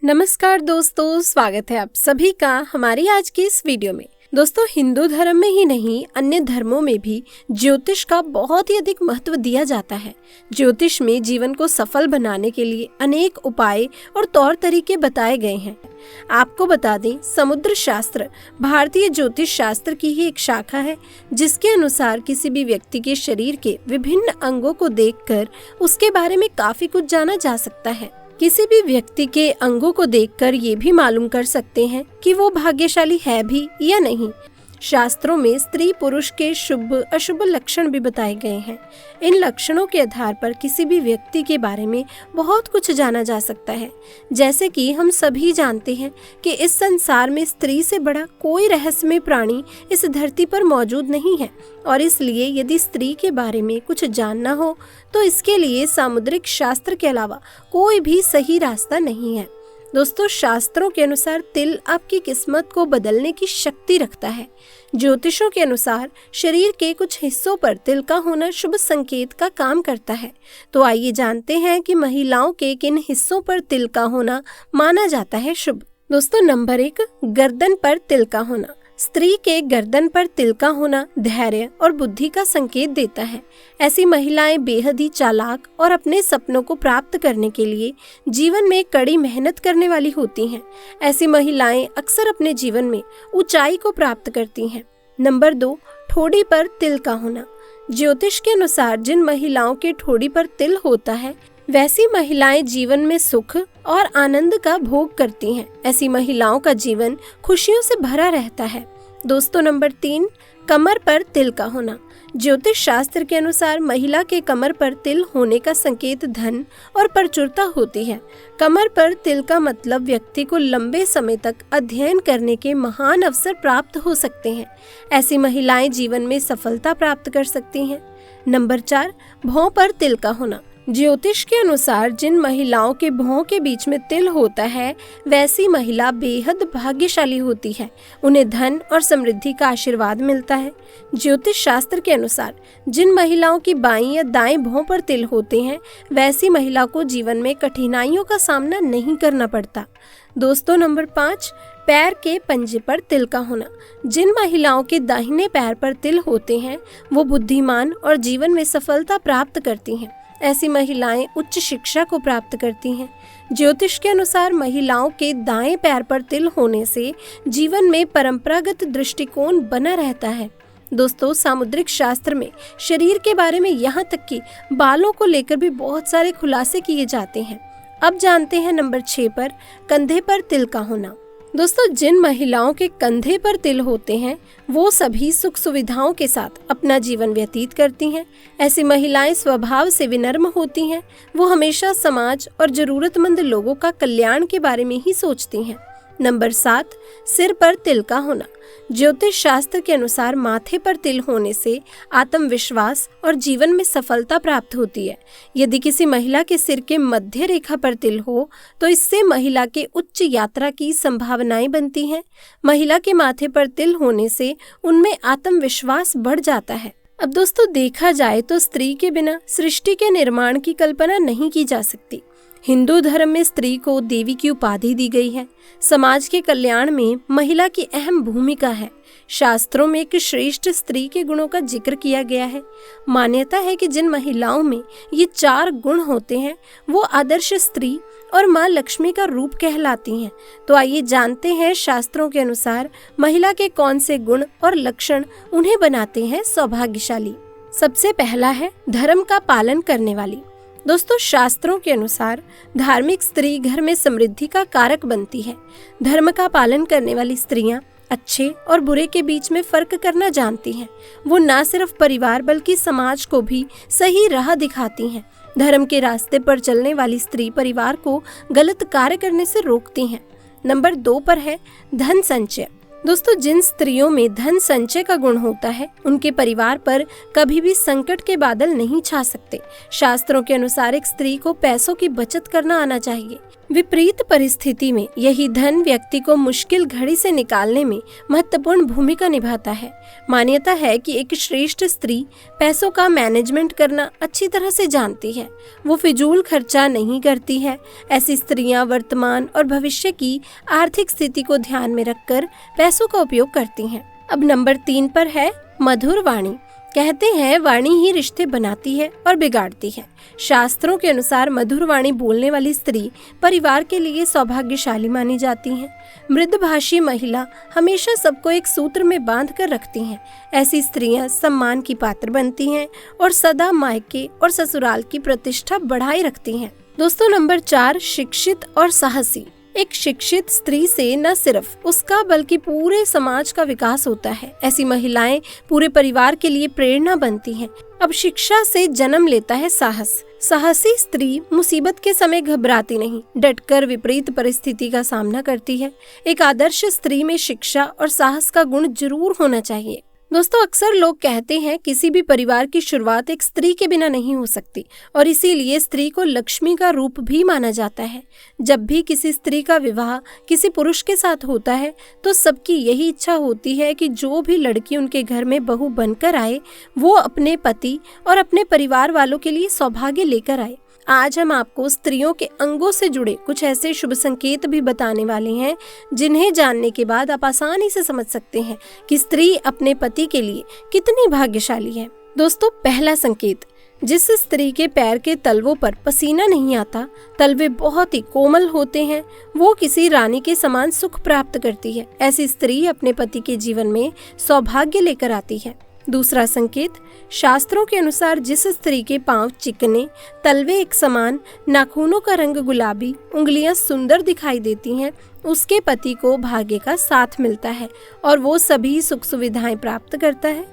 नमस्कार दोस्तों, स्वागत है आप सभी का हमारी आज की इस वीडियो में। दोस्तों, हिंदू धर्म में ही नहीं अन्य धर्मों में भी ज्योतिष का बहुत ही अधिक महत्व दिया जाता है। ज्योतिष में जीवन को सफल बनाने के लिए अनेक उपाय और तौर तरीके बताए गए हैं। आपको बता दें, समुद्र शास्त्र भारतीय ज्योतिष शास्त्र की ही एक शाखा है, जिसके अनुसार किसी भी व्यक्ति के शरीर के विभिन्न अंगों को देखकर उसके बारे में काफी कुछ जाना जा सकता है। किसी भी व्यक्ति के अंगों को देखकर ये भी मालूम कर सकते हैं कि वो भाग्यशाली है भी या नहीं। शास्त्रों में स्त्री पुरुष के शुभ अशुभ लक्षण भी बताए गए हैं। इन लक्षणों के आधार पर किसी भी व्यक्ति के बारे में बहुत कुछ जाना जा सकता है। जैसे कि हम सभी जानते हैं कि इस संसार में स्त्री से बड़ा कोई रहस्यमय प्राणी इस धरती पर मौजूद नहीं है, और इसलिए यदि स्त्री के बारे में कुछ जानना हो तो इसके लिए सामुद्रिक शास्त्र के अलावा कोई भी सही रास्ता नहीं है। दोस्तों, शास्त्रों के अनुसार तिल आपकी किस्मत को बदलने की शक्ति रखता है। ज्योतिषों के अनुसार शरीर के कुछ हिस्सों पर तिल का होना शुभ संकेत का काम करता है। तो आइए जानते हैं कि महिलाओं के किन हिस्सों पर तिल का होना माना जाता है शुभ। दोस्तों, नंबर 1, गर्दन पर तिल का होना। स्त्री के गर्दन पर तिल का होना धैर्य और बुद्धि का संकेत देता है। ऐसी महिलाएं बेहद ही चालाक और अपने सपनों को प्राप्त करने के लिए जीवन में कड़ी मेहनत करने वाली होती हैं। ऐसी महिलाएं अक्सर अपने जीवन में ऊंचाई को प्राप्त करती हैं। नंबर 2, ठोड़ी पर तिल का होना। ज्योतिष के अनुसार जिन महिलाओं के ठोड़ी पर तिल होता है, वैसी महिलाएं जीवन में सुख और आनंद का भोग करती हैं। ऐसी महिलाओं का जीवन खुशियों से भरा रहता है। दोस्तों, नंबर 3, कमर पर तिल का होना। ज्योतिष शास्त्र के अनुसार महिला के कमर पर तिल होने का संकेत धन और प्रचुरता होती है। कमर पर तिल का मतलब व्यक्ति को लंबे समय तक अध्ययन करने के महान अवसर प्राप्त हो सकते हैं। ऐसी महिलाएं जीवन में सफलता प्राप्त कर सकती हैं। नंबर 4, भौं पर तिल का होना। ज्योतिष के अनुसार जिन महिलाओं के भौं के बीच में तिल होता है, वैसी महिला बेहद भाग्यशाली होती है। उन्हें धन और समृद्धि का आशीर्वाद मिलता है। ज्योतिष शास्त्र के अनुसार जिन महिलाओं की बाईं या दाएं भौं पर तिल होते हैं, वैसी महिला को जीवन में कठिनाइयों का सामना नहीं करना पड़ता। दोस्तों, नंबर 5, पैर के पंजे पर तिल का होना। जिन महिलाओं के दाहिने पैर पर तिल होते हैं, वो बुद्धिमान और जीवन में सफलता प्राप्त करती हैं। ऐसी महिलाएं उच्च शिक्षा को प्राप्त करती हैं। ज्योतिष के अनुसार महिलाओं के दाएं पैर पर तिल होने से जीवन में परंपरागत दृष्टिकोण बना रहता है। दोस्तों, सामुद्रिक शास्त्र में शरीर के बारे में यहाँ तक कि बालों को लेकर भी बहुत सारे खुलासे किए जाते हैं। अब जानते हैं नंबर 6 पर कंधे पर तिल का होना। दोस्तों, जिन महिलाओं के कंधे पर तिल होते हैं, वो सभी सुख सुविधाओं के साथ अपना जीवन व्यतीत करती हैं। ऐसी महिलाएं स्वभाव से विनम्र होती हैं। वो हमेशा समाज और जरूरतमंद लोगों का कल्याण के बारे में ही सोचती हैं। नंबर 7, सिर पर तिल का होना। ज्योतिष शास्त्र के अनुसार माथे पर तिल होने से आत्मविश्वास और जीवन में सफलता प्राप्त होती है। यदि किसी महिला के सिर के मध्य रेखा पर तिल हो तो इससे महिला के उच्च यात्रा की संभावनाएं बनती हैं। महिला के माथे पर तिल होने से उनमें आत्मविश्वास बढ़ जाता है। अब दोस्तों, देखा जाए तो स्त्री के बिना सृष्टि के निर्माण की कल्पना नहीं की जा सकती। हिंदू धर्म में स्त्री को देवी की उपाधि दी गई है। समाज के कल्याण में महिला की अहम भूमिका है। शास्त्रों में एक श्रेष्ठ स्त्री के गुणों का जिक्र किया गया है। मान्यता है कि जिन महिलाओं में ये 4 गुण होते हैं, वो आदर्श स्त्री और माँ लक्ष्मी का रूप कहलाती हैं। तो आइए जानते हैं शास्त्रों के अनुसार महिला के कौन से गुण और लक्षण उन्हें बनाते हैं सौभाग्यशाली। सबसे पहला है धर्म का पालन करने वाली। दोस्तों, शास्त्रों के अनुसार धार्मिक स्त्री घर में समृद्धि का कारक बनती है। धर्म का पालन करने वाली स्त्रियां अच्छे और बुरे के बीच में फर्क करना जानती हैं। वो न सिर्फ परिवार बल्कि समाज को भी सही राह दिखाती हैं। धर्म के रास्ते पर चलने वाली स्त्री परिवार को गलत कार्य करने से रोकती हैं। नंबर 2 पर है धन संचय। दोस्तों, जिन स्त्रियों में धन संचय का गुण होता है, उनके परिवार पर कभी भी संकट के बादल नहीं छा सकते। शास्त्रों के अनुसार एक स्त्री को पैसों की बचत करना आना चाहिए। विपरीत परिस्थिति में यही धन व्यक्ति को मुश्किल घड़ी से निकालने में महत्वपूर्ण भूमिका निभाता है। मान्यता है कि एक श्रेष्ठ स्त्री पैसों का मैनेजमेंट करना अच्छी तरह से जानती है। वो फिजूल खर्चा नहीं करती है। ऐसी स्त्रियां वर्तमान और भविष्य की आर्थिक स्थिति को ध्यान में रखकर पैसों का उपयोग करती हैं। अब नंबर 3 पर है मधुर वाणी। कहते हैं वाणी ही रिश्ते बनाती है और बिगाड़ती है। शास्त्रों के अनुसार मधुर वाणी बोलने वाली स्त्री परिवार के लिए सौभाग्यशाली मानी जाती है। मृदुभाषी महिला हमेशा सबको एक सूत्र में बांध कर रखती हैं। ऐसी स्त्रियां सम्मान की पात्र बनती हैं और सदा मायके और ससुराल की प्रतिष्ठा बढ़ाए रखती हैं। दोस्तों नंबर 4 शिक्षित और साहसी। एक शिक्षित स्त्री से न सिर्फ उसका बल्कि पूरे समाज का विकास होता है। ऐसी महिलाएं पूरे परिवार के लिए प्रेरणा बनती हैं। अब शिक्षा से जन्म लेता है साहस। साहसी स्त्री मुसीबत के समय घबराती नहीं, डटकर विपरीत परिस्थिति का सामना करती है। एक आदर्श स्त्री में शिक्षा और साहस का गुण जरूर होना चाहिए। दोस्तों अक्सर लोग कहते हैं किसी भी परिवार की शुरुआत एक स्त्री के बिना नहीं हो सकती और इसीलिए स्त्री को लक्ष्मी का रूप भी माना जाता है। जब भी किसी स्त्री का विवाह किसी पुरुष के साथ होता है तो सबकी यही इच्छा होती है कि जो भी लड़की उनके घर में बहू बनकर आए वो अपने पति और अपने परिवार वालों के लिए सौभाग्य लेकर आए। आज हम आपको स्त्रियों के अंगों से जुड़े कुछ ऐसे शुभ संकेत भी बताने वाले हैं जिन्हें जानने के बाद आप आसानी से समझ सकते हैं कि स्त्री अपने पति के लिए कितनी भाग्यशाली है। दोस्तों पहला संकेत, जिस स्त्री के पैर के तलवों पर पसीना नहीं आता, तलवे बहुत ही कोमल होते हैं, वो किसी रानी के समान सुख प्राप्त करती है। ऐसी स्त्री अपने पति के जीवन में सौभाग्य लेकर आती है। दूसरा संकेत, शास्त्रों के अनुसार जिस स्त्री के पांव चिकने, तलवे एक समान, नाखूनों का रंग गुलाबी, उंगलियां सुंदर दिखाई देती हैं, उसके पति को भाग्य का साथ मिलता है और वो सभी सुख सुविधाएं प्राप्त करता है।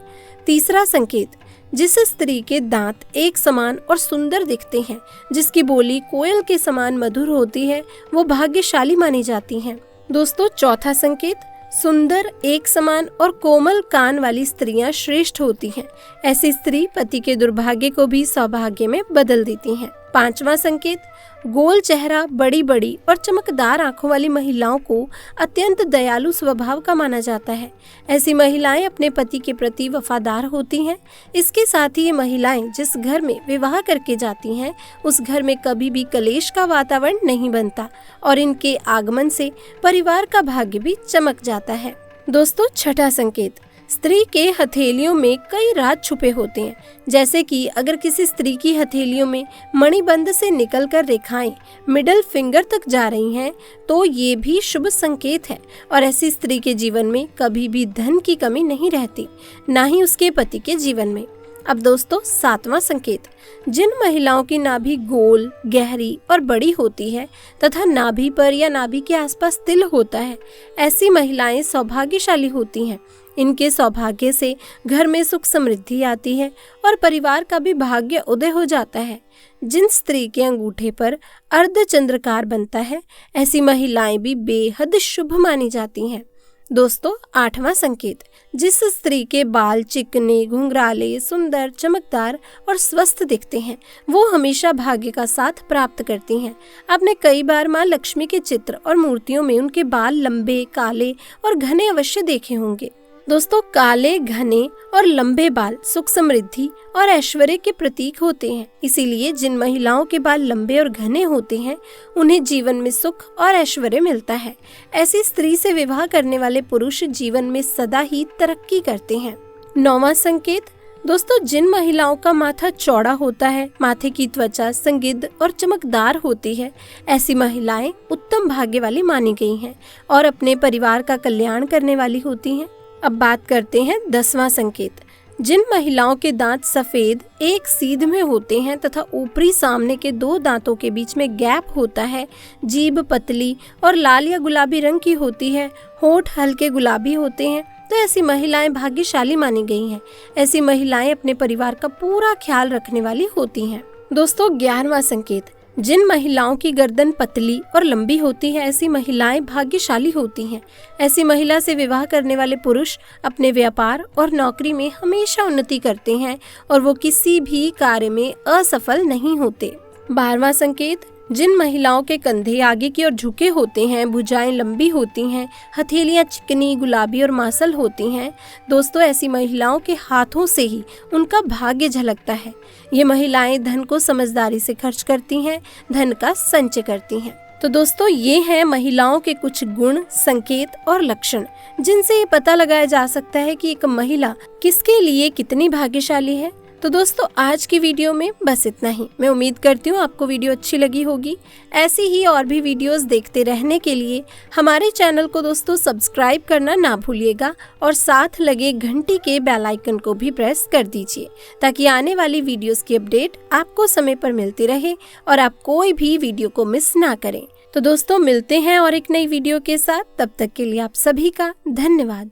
तीसरा संकेत, जिस स्त्री के दांत एक समान और सुंदर दिखते हैं, जिसकी बोली कोयल के समान मधुर होती है, वो भाग्यशाली मानी जाती हैं। दोस्तों चौथा संकेत, सुंदर एक समान और कोमल कान वाली स्त्रियां श्रेष्ठ होती हैं। ऐसी स्त्री पति के दुर्भाग्य को भी सौभाग्य में बदल देती हैं। पांचवा संकेत, गोल चेहरा, बड़ी बड़ी और चमकदार आंखों वाली महिलाओं को अत्यंत दयालु स्वभाव का माना जाता है। ऐसी महिलाएं अपने पति के प्रति वफादार होती हैं। इसके साथ ही ये महिलाएं जिस घर में विवाह करके जाती हैं उस घर में कभी भी कलेश का वातावरण नहीं बनता और इनके आगमन से परिवार का भाग्य भी चमक जाता है। दोस्तों छठा संकेत, स्त्री के हथेलियों में कई राज छुपे होते हैं। जैसे कि अगर किसी स्त्री की हथेलियों में मणिबंध से निकलकर रेखाएं मिडल फिंगर तक जा रही हैं तो ये भी शुभ संकेत है और ऐसी स्त्री के जीवन में कभी भी धन की कमी नहीं रहती, ना ही उसके पति के जीवन में। अब दोस्तों सातवां संकेत, जिन महिलाओं की नाभि गोल, गहरी और बड़ी होती है तथा नाभि पर या नाभि के आसपास तिल होता है, ऐसी महिलाएं सौभाग्यशाली होती हैं। इनके सौभाग्य से घर में सुख समृद्धि आती है और परिवार का भी भाग्य उदय हो जाता है। जिन स्त्री के अंगूठे पर अर्धचंद्रकार बनता है, ऐसी महिलाएं भी बेहद शुभ मानी जाती हैं। दोस्तों आठवां संकेत, जिस स्त्री के बाल चिकने, घुंघराले, सुंदर, चमकदार और स्वस्थ दिखते हैं वो हमेशा भाग्य का साथ प्राप्त करती हैं। आपने कई बार माँ लक्ष्मी के चित्र और मूर्तियों में उनके बाल लंबे, काले और घने अवश्य देखे होंगे। दोस्तों काले, घने और लंबे बाल सुख समृद्धि और ऐश्वर्य के प्रतीक होते हैं। इसीलिए जिन महिलाओं के बाल लंबे और घने होते हैं उन्हें जीवन में सुख और ऐश्वर्य मिलता है। ऐसी स्त्री से विवाह करने वाले पुरुष जीवन में सदा ही तरक्की करते हैं। नौवां संकेत, दोस्तों जिन महिलाओं का माथा चौड़ा होता है, माथे की त्वचा संगिद्ध और चमकदार होती है, ऐसी महिलाएं उत्तम भाग्य वाली मानी गई हैं और अपने परिवार का कल्याण करने वाली होती हैं। अब बात करते हैं 10वां संकेत, जिन महिलाओं के दांत सफेद एक सीध में होते हैं तथा ऊपरी सामने के 2 दांतों के बीच में गैप होता है, जीभ पतली और लाल या गुलाबी रंग की होती है, होठ हल्के गुलाबी होते हैं, तो ऐसी महिलाएं भाग्यशाली मानी गई हैं। ऐसी महिलाएं अपने परिवार का पूरा ख्याल रखने वाली होती हैं। दोस्तों 11वां संकेत, जिन महिलाओं की गर्दन पतली और लंबी होती है, ऐसी महिलाएं भाग्यशाली होती हैं। ऐसी महिला से विवाह करने वाले पुरुष अपने व्यापार और नौकरी में हमेशा उन्नति करते हैं और वो किसी भी कार्य में असफल नहीं होते। 12वां संकेत, जिन महिलाओं के कंधे आगे की ओर झुके होते हैं, भुजाएं लंबी होती हैं, हथेलियां चिकनी, गुलाबी और मांसल होती हैं, दोस्तों ऐसी महिलाओं के हाथों से ही उनका भाग्य झलकता है। ये महिलाएं धन को समझदारी से खर्च करती हैं, धन का संचय करती हैं। तो दोस्तों ये हैं महिलाओं के कुछ गुण, संकेत और लक्षण, जिनसे ये पता लगाया जा सकता है कि एक महिला किसके लिए कितनी भाग्यशाली है। तो दोस्तों आज की वीडियो में बस इतना ही। मैं उम्मीद करती हूँ आपको वीडियो अच्छी लगी होगी। ऐसी ही और भी वीडियोस देखते रहने के लिए हमारे चैनल को दोस्तों सब्सक्राइब करना ना भूलिएगा और साथ लगे घंटी के बेल आइकन को भी प्रेस कर दीजिए, ताकि आने वाली वीडियोस की अपडेट आपको समय पर मिलती रहे और आप कोई भी वीडियो को मिस ना करें। तो दोस्तों मिलते हैं और एक नई वीडियो के साथ। तब तक के लिए आप सभी का धन्यवाद।